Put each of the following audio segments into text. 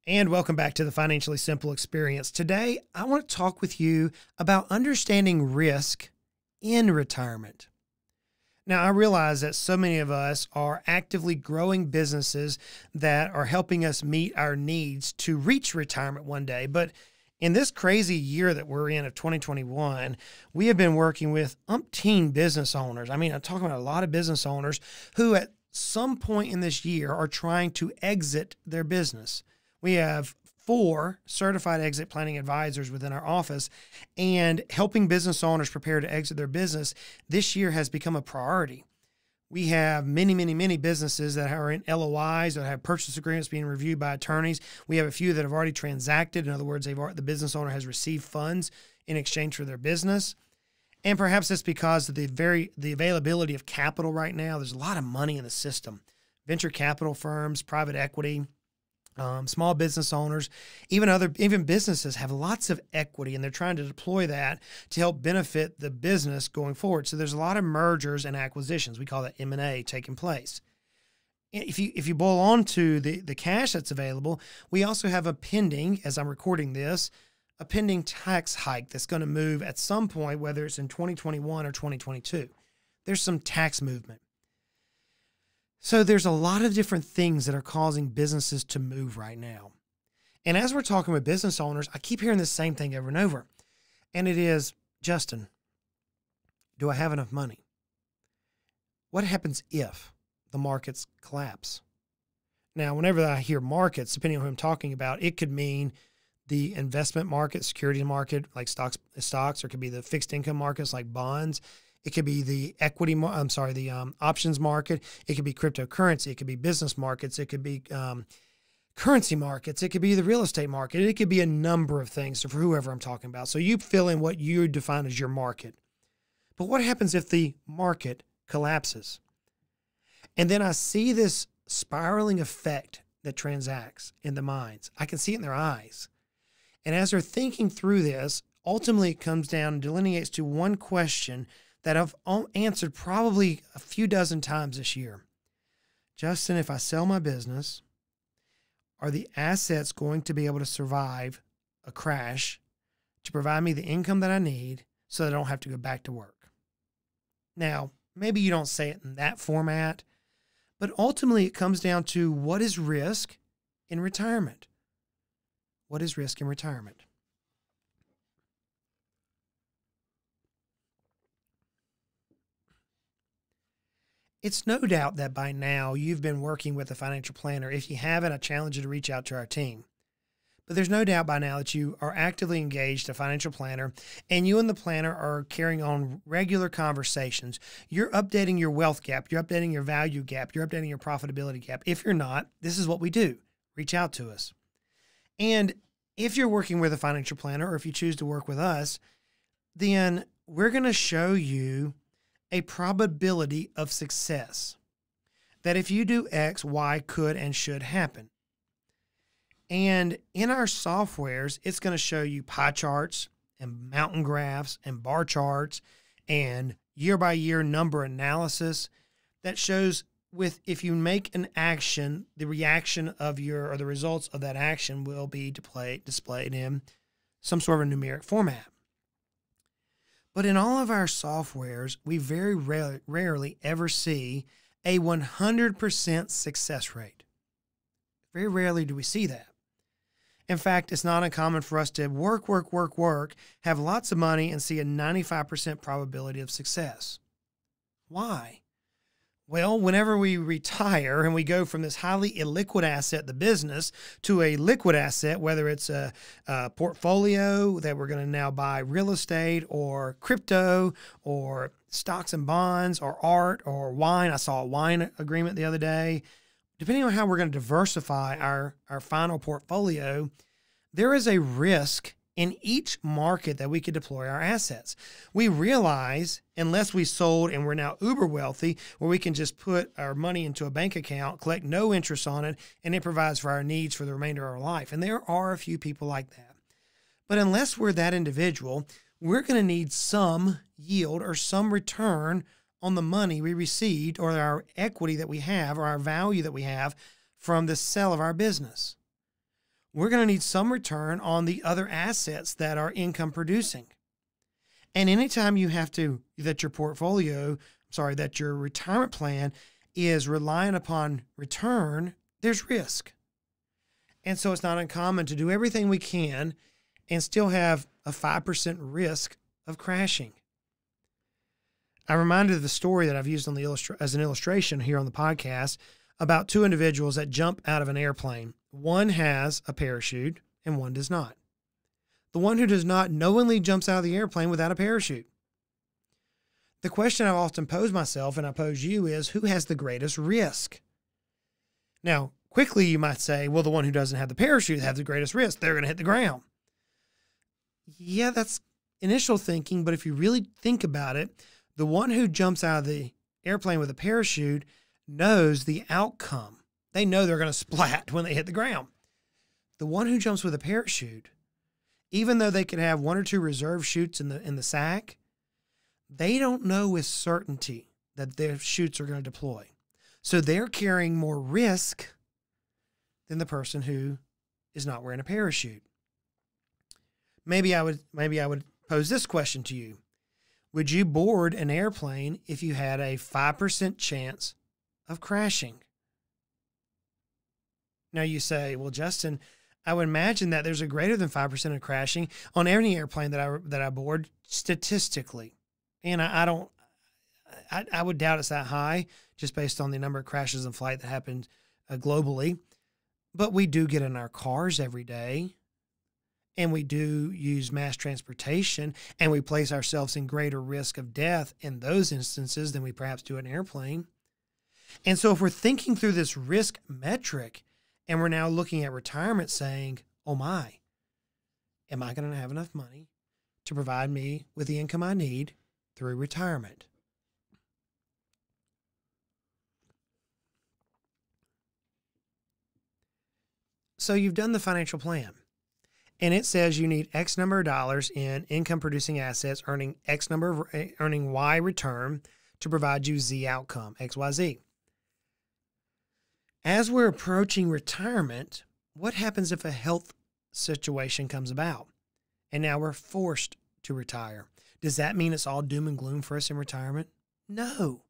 And welcome back to the Financially Simple Experience. Today, I want to talk with you about understanding risk in retirement. Now, I realize that so many of us are actively growing businesses that are helping us meet our needs to reach retirement one day. But in this crazy year that we're in of 2021, we have been working with umpteen business owners. I'm talking about a lot of business owners who at some point in this year are trying to exit their business. We have 4 certified exit planning advisors within our office, and helping business owners prepare to exit their business this year has become a priority. We have many businesses that are in LOIs or have purchase agreements being reviewed by attorneys. We have a few that have already transacted. In other words, the business owner has received funds in exchange for their business. And perhaps it's because of the availability of capital right now. There's a lot of money in the system. Venture capital firms, private equity, small business owners, even businesses have lots of equity, and they're trying to deploy that to help benefit the business going forward. So there's a lot of mergers and acquisitions. We call that M&A taking place. If you boil on to the cash that's available, we also have a pending, as I'm recording this, a pending tax hike that's going to move at some point, whether it's in 2021 or 2022. There's some tax movement. So there's a lot of different things that are causing businesses to move right now. And as we're talking with business owners, I keep hearing the same thing over and over. And it is, Justin, do I have enough money? What happens if the markets collapse? Now, whenever I hear markets, depending on who I'm talking about, it could mean the investment market, security market, like stocks, or it could be the fixed income markets like bonds. It could be the options market. It could be cryptocurrency. It could be business markets. It could be currency markets. It could be the real estate market. It could be a number of things for whoever I'm talking about. So you fill in what you define as your market. But what happens if the market collapses? And then I see this spiraling effect that transacts in the minds. I can see it in their eyes. And as they're thinking through this, ultimately it comes down and delineates to one question that I've answered probably a few dozen times this year. Justin, if I sell my business, are the assets going to be able to survive a crash to provide me the income that I need so that I don't have to go back to work? Now, maybe you don't say it in that format, but ultimately it comes down to what is risk in retirement? What is risk in retirement? It's no doubt that by now you've been working with a financial planner. If you haven't, I challenge you to reach out to our team. But there's no doubt by now that you are actively engaged a financial planner, and you and the planner are carrying on regular conversations. You're updating your wealth gap. You're updating your value gap. You're updating your profitability gap. If you're not, this is what we do. Reach out to us. And if you're working with a financial planner, or if you choose to work with us, then we're going to show you a probability of success, that if you do X, Y could and should happen. And in our softwares, it's going to show you pie charts and mountain graphs and bar charts and year-by-year number analysis that shows if you make an action, the reaction of or the results of that action will be displayed in some sort of a numeric format. But in all of our softwares, we very rarely ever see a 100% success rate. Very rarely do we see that. In fact, it's not uncommon for us to work, have lots of money, and see a 95% probability of success. Why? Well, whenever we retire and we go from this highly illiquid asset, the business, to a liquid asset, whether it's a portfolio that we're going to now buy real estate or crypto or stocks and bonds or art or wine. I saw a wine agreement the other day. Depending on how we're going to diversify our final portfolio, there is a risk in each market that we could deploy our assets. We realize, unless we sold and we're now uber wealthy, where we can just put our money into a bank account, collect no interest on it, and it provides for our needs for the remainder of our life. And there are a few people like that. But unless we're that individual, we're going to need some yield or some return on the money we received, or our equity that we have, or our value that we have from the sale of our business. we're going to need some return on the other assets that are income producing. And anytime you have to, that your retirement plan is relying upon return, there's risk. And so it's not uncommon to do everything we can and still have a 5% risk of crashing. I'm reminded of the story that I've used on as an illustration here on the podcast about two individuals that jump out of an airplane. One has a parachute and one does not. The one who does not knowingly jumps out of the airplane without a parachute. The question I've often posed myself, and I pose you, is who has the greatest risk? Now, quickly you might say, well, the one who doesn't have the parachute has the greatest risk. They're going to hit the ground. Yeah, that's initial thinking, but if you really think about it, the one who jumps out of the airplane with a parachute knows the outcome. They know they're going to splat when they hit the ground. The one who jumps with a parachute, even though they could have one or two reserve chutes in the sack, they don't know with certainty that their chutes are going to deploy. So they're carrying more risk than the person who is not wearing a parachute. Maybe I would pose this question to you. Would you board an airplane if you had a 5% chance of crashing? Now you say, well, Justin, I would imagine that there's a greater than 5% of crashing on any airplane that I board statistically. And I would doubt it's that high just based on the number of crashes in flight that happened globally. But we do get in our cars every day, and we do use mass transportation, and we place ourselves in greater risk of death in those instances than we perhaps do an airplane. And so if we're thinking through this risk metric, and we're now looking at retirement saying, oh my, am I going to have enough money to provide me with the income I need through retirement? So you've done the financial plan, and it says you need X number of dollars in income producing assets earning Y return to provide you Z outcome, XYZ. As we're approaching retirement, what happens if a health situation comes about and now we're forced to retire? Does that mean it's all doom and gloom for us in retirement? No.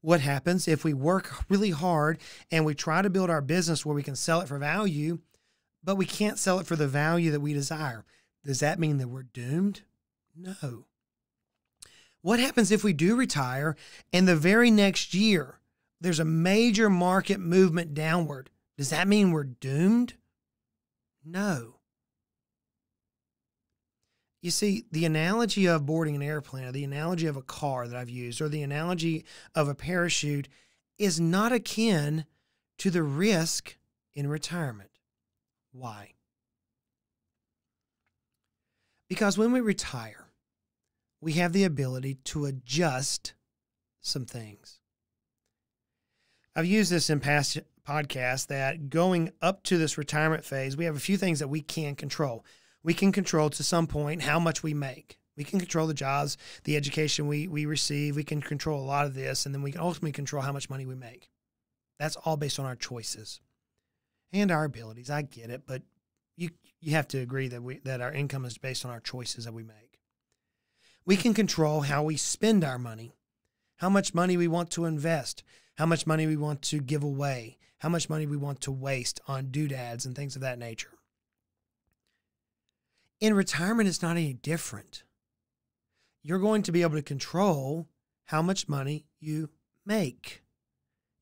What happens if we work really hard and we try to build our business where we can sell it for value, but we can't sell it for the value that we desire? Does that mean that we're doomed? No. What happens if we do retire and the very next year there's a major market movement downward? Does that mean we're doomed? No. You see, the analogy of boarding an airplane, or the analogy of a car that I've used, or the analogy of a parachute is not akin to the risk in retirement. Why? Because when we retire, we have the ability to adjust some things. I've used this in past podcasts that going up to this retirement phase, we have a few things that we can control. We can control to some point how much we make. We can control the jobs, the education we receive. We can control a lot of this, and then we can ultimately control how much money we make. That's all based on our choices and our abilities. I get it, but you have to agree that our income is based on our choices that we make. We can control how we spend our money, how much money we want to invest, how much money we want to give away, how much money we want to waste on doodads and things of that nature. In retirement, it's not any different. You're going to be able to control how much money you make.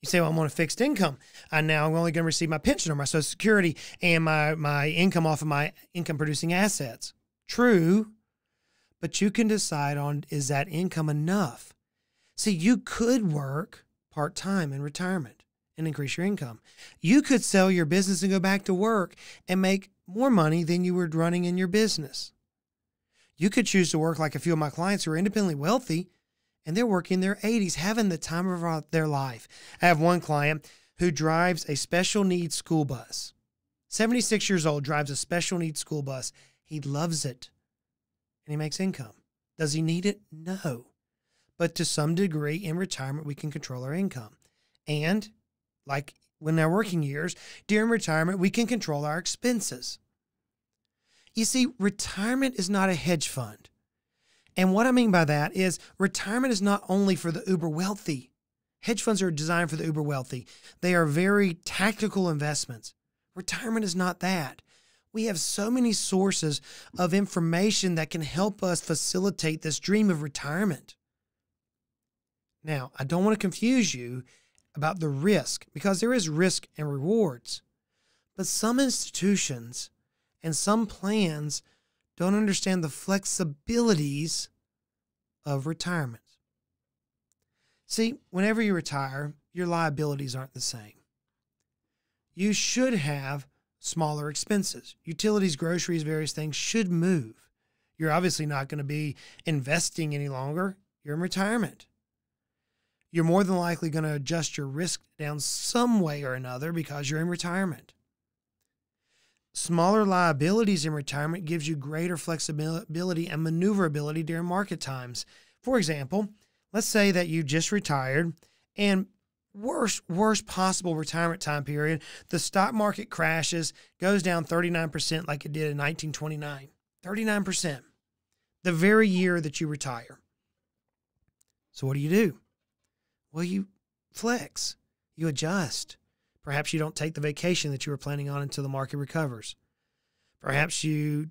You say, well, I'm on a fixed income. I'm only going to receive my pension or my Social Security and my income off of my income producing assets. True, but you can decide on, is that income enough? See, you could work part-time in retirement and increase your income. You could sell your business and go back to work and make more money than you were running in your business. You could choose to work like a few of my clients who are independently wealthy, and they're working in their 80s, having the time of their life. I have one client who drives a special needs school bus. 76 years old, drives a special needs school bus. He loves it, and he makes income. Does he need it? No. But to some degree in retirement, we can control our income. And like when our working years, during retirement, we can control our expenses. You see, retirement is not a hedge fund. And what I mean by that is retirement is not only for the uber wealthy. Hedge funds are designed for the uber wealthy. They are very tactical investments. Retirement is not that. We have so many sources of information that can help us facilitate this dream of retirement. Now, I don't want to confuse you about the risk, because there is risk and rewards. But some institutions and some plans don't understand the flexibilities of retirement. See, whenever you retire, your liabilities aren't the same. You should have smaller expenses. Utilities, groceries, various things should move. You're obviously not going to be investing any longer. You're in retirement. You're more than likely going to adjust your risk down some way or another because you're in retirement. Smaller liabilities in retirement gives you greater flexibility and maneuverability during market times. For example, let's say that you just retired and worst possible retirement time period, the stock market crashes, goes down 39% like it did in 1929. 39%. The very year that you retire. So what do? Well, you flex. You adjust. Perhaps you don't take the vacation that you were planning on until the market recovers. Perhaps you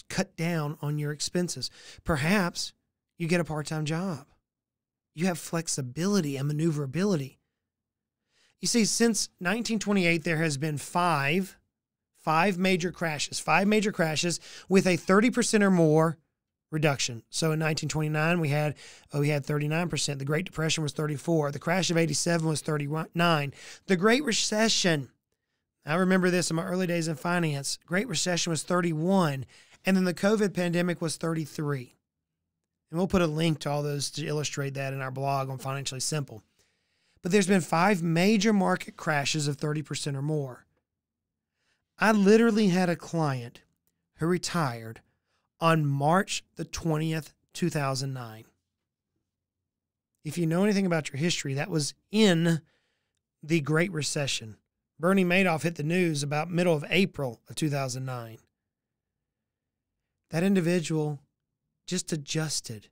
cut down on your expenses. Perhaps you get a part-time job. You have flexibility and maneuverability. You see, since 1928, there has been five major crashes with a 30% or more reduction. So in 1929, we had 39%. The Great Depression was 34%. The crash of 87 was 39%. The Great Recession, I remember this in my early days in finance, Great Recession was 31%. And then the COVID pandemic was 33%. And we'll put a link to all those to illustrate that in our blog on Financially Simple. But there's been 5 major market crashes of 30% or more. I literally had a client who retired on March the 20th, 2009. If you know anything about your history, that was in the Great Recession. Bernie Madoff hit the news about middle of April of 2009. That individual just adjusted.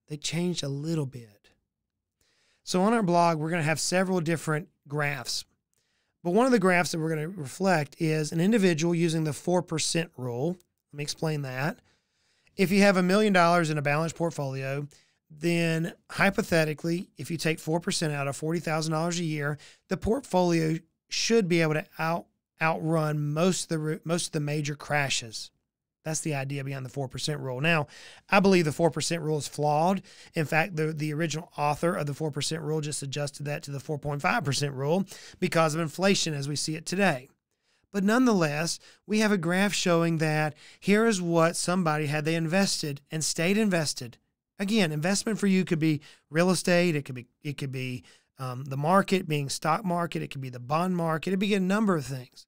They changed a little bit. So on our blog, we're going to have several different graphs. But one of the graphs that we're going to reflect is an individual using the 4% rule. Let me explain that. If you have $1 million in a balanced portfolio, then hypothetically, if you take 4% out of $40,000 a year, the portfolio should be able to outrun most of the major crashes. That's the idea behind the 4% rule. Now, I believe the 4% rule is flawed. In fact, the original author of the 4% rule just adjusted that to the 4.5% rule because of inflation as we see it today. But nonetheless, we have a graph showing that here is what somebody had they invested and stayed invested. Again, investment for you could be real estate. It could be the market being stock market. It could be the bond market. It could be a number of things.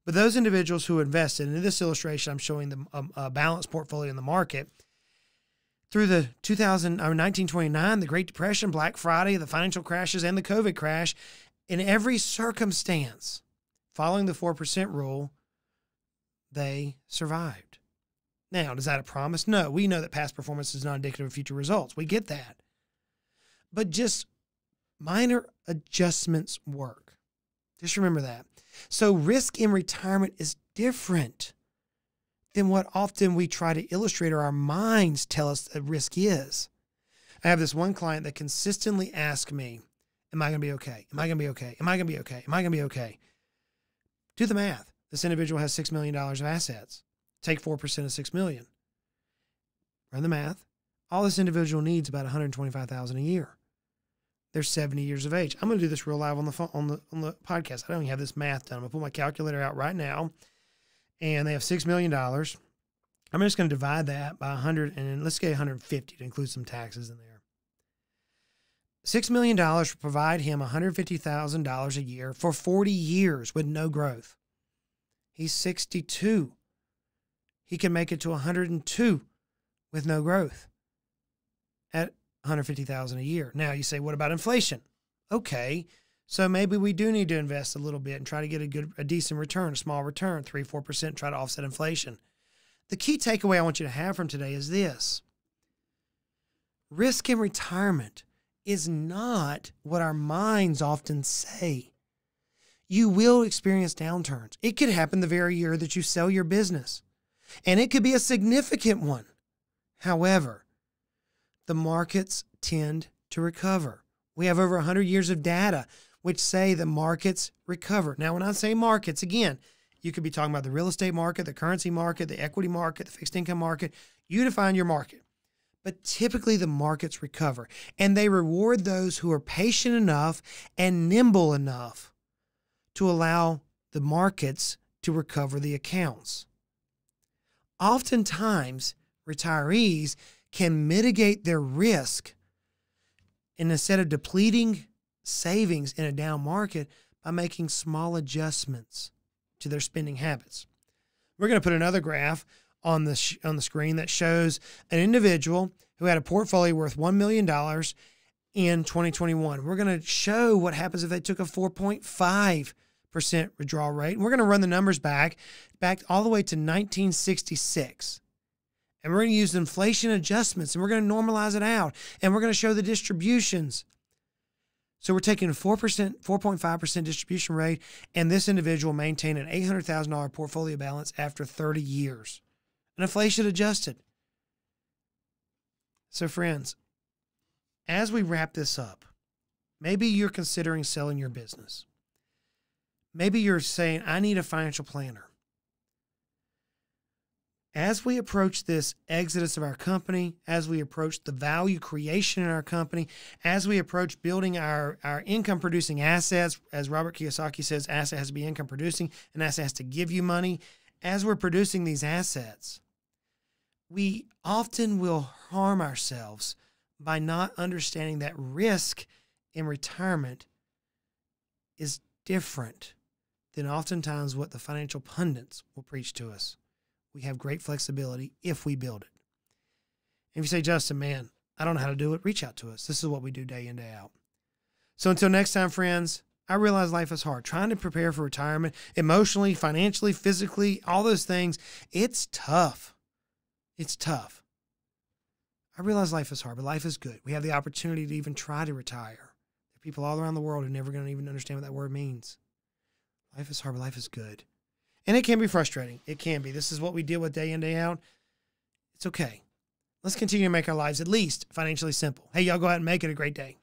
But those individuals who invested, and in this illustration, I'm showing them a balanced portfolio in the market. Through the 1929, the Great Depression, Black Friday, the financial crashes, and the COVID crash, in every circumstance, following the 4% rule, they survived. Now, is that a promise? No, we know that past performance is not indicative of future results. We get that. But just minor adjustments work. Just remember that. So risk in retirement is different than what often we try to illustrate or our minds tell us that risk is. I have this one client that consistently asks me, am I going to be okay? Am I going to be okay? Am I going to be okay? Am I going to be okay? Do the math. This individual has $6 million of assets. Take 4% of $6 million. Run the math. All this individual needs about $125,000 a year. They're 70 years of age. I'm going to do this real live on the phone, on the podcast. I don't even have this math done. I'm going to pull my calculator out right now, and they have $6 million. I'm just going to divide that by 100, and let's get 150 to include some taxes in there. $6 million will provide him $150,000 a year for 40 years with no growth. He's 62. He can make it to 102 with no growth at $150,000 a year. Now you say, what about inflation? Okay, So maybe we do need to invest a little bit and try to get a decent return, a small return, 3-4%, try to offset inflation. The key takeaway I want you to have from today is this. Risk in retirement is not what our minds often say. You will experience downturns. It could happen the very year that you sell your business, and it could be a significant one. However, the markets tend to recover. We have over 100 years of data which say the markets recover. Now, when I say markets, again, you could be talking about the real estate market, the currency market, the equity market, the fixed income market. You define your market. But typically the markets recover, and they reward those who are patient enough and nimble enough to allow the markets to recover the accounts. Oftentimes, retirees can mitigate their risk, and instead of depleting savings in a down market, by making small adjustments to their spending habits. We're going to put another graph on the screen that shows an individual who had a portfolio worth $1 million in 2021. We're going to show what happens if they took a 4.5% withdrawal rate. And we're going to run the numbers back all the way to 1966. And we're going to use inflation adjustments, and we're going to normalize it out, and we're going to show the distributions. So we're taking a 4.5% distribution rate, and this individual maintained an $800,000 portfolio balance after 30 years. And inflation adjusted. So friends, as we wrap this up, maybe you're considering selling your business. Maybe you're saying, I need a financial planner. As we approach this exodus of our company, as we approach the value creation in our company, as we approach building our income-producing assets, as Robert Kiyosaki says, asset has to be income-producing, an asset has to give you money. As we're producing these assets, we often will harm ourselves by not understanding that risk in retirement is different than oftentimes what the financial pundits will preach to us. We have great flexibility if we build it. If you say, Justin, man, I don't know how to do it, reach out to us. This is what we do day in, day out. So until next time, friends, I realize life is hard. Trying to prepare for retirement, emotionally, financially, physically, all those things, it's tough. It's tough. I realize life is hard, but life is good. We have the opportunity to even try to retire. There are people all around the world who are never going to even understand what that word means. Life is hard, but life is good. And it can be frustrating. It can be. This is what we deal with day in, day out. It's okay. Let's continue to make our lives at least financially simple. Hey, y'all go out and make it a great day.